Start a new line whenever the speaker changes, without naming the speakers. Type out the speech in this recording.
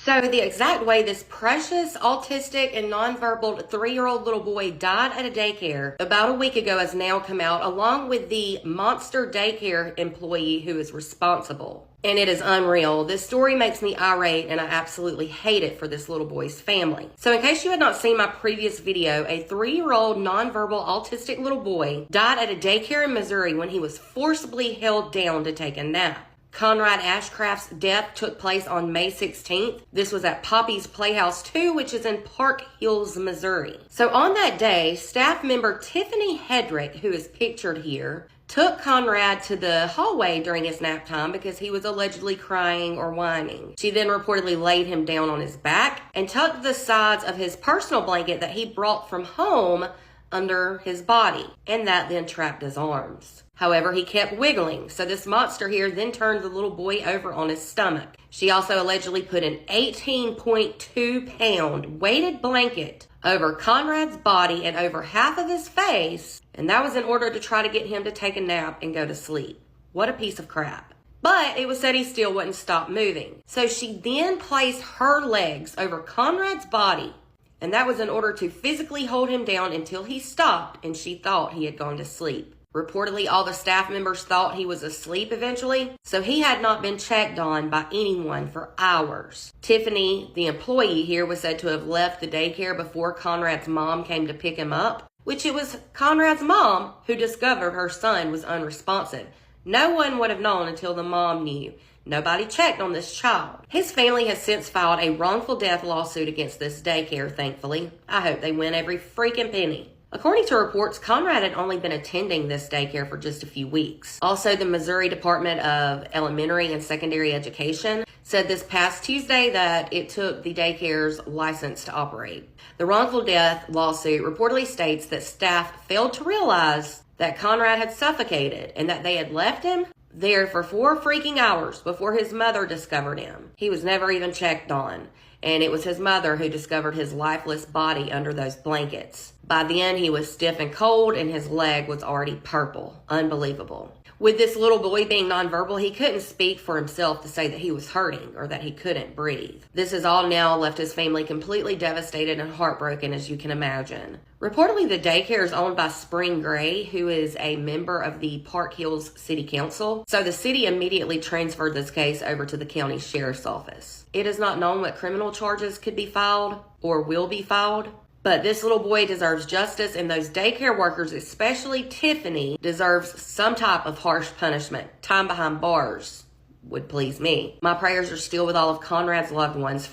So the exact way this precious, autistic, and nonverbal 3-year-old little boy died at a daycare about a week ago has now come out, along with the monster daycare employee who is responsible. And it is unreal. This story makes me irate, and I absolutely hate it for this little boy's family. So in case you had not seen my previous video, a 3-year-old nonverbal autistic little boy died at a daycare in Missouri when he was forcibly held down to take a nap. Conrad Ashcraft's death took place on May 16th. This was at Poppy's Playhouse 2, which is in Park Hills, Missouri. So on that day, staff member Tiffany Hedrick, who is pictured here, took Conrad to the hallway during his nap time because he was allegedly crying or whining. She then reportedly laid him down on his back and tucked the sides of his personal blanket that he brought from home under his body, and that then trapped his arms. However, he kept wiggling, so this monster here then turned the little boy over on his stomach. She also allegedly put an 18.2-pound weighted blanket over Conrad's body and over half of his face, and that was in order to try to get him to take a nap and go to sleep. What a piece of crap. But it was said he still wouldn't stop moving. So she then placed her legs over Conrad's body, and that was in order to physically hold him down until he stopped and she thought he had gone to sleep. Reportedly, all the staff members thought he was asleep eventually, so he had not been checked on by anyone for hours. Tiffany, the employee here, was said to have left the daycare before Conrad's mom came to pick him up, which it was Conrad's mom who discovered her son was unresponsive. No one would have known until the mom knew. Nobody checked on this child. His family has since filed a wrongful death lawsuit against this daycare, thankfully. I hope they win every freaking penny. According to reports, Conrad had only been attending this daycare for just a few weeks. Also, the Missouri Department of Elementary and Secondary Education said this past Tuesday that it took the daycare's license to operate. The wrongful death lawsuit reportedly states that staff failed to realize that Conrad had suffocated and that they had left him there for 4 freaking hours before his mother discovered him. He was never even checked on, and it was his mother who discovered his lifeless body under those blankets. By then, he was stiff and cold, and his leg was already purple. Unbelievable. With this little boy being nonverbal, he couldn't speak for himself to say that he was hurting or that he couldn't breathe. This has all now left his family completely devastated and heartbroken, as you can imagine. Reportedly, the daycare is owned by Spring Gray, who is a member of the Park Hills City Council. So the city immediately transferred this case over to the county sheriff's office. It is not known what criminal charges could be filed or will be filed. But this little boy deserves justice, and those daycare workers, especially Tiffany, deserves some type of harsh punishment. Time behind bars would please me. My prayers are still with all of Conrad's loved ones.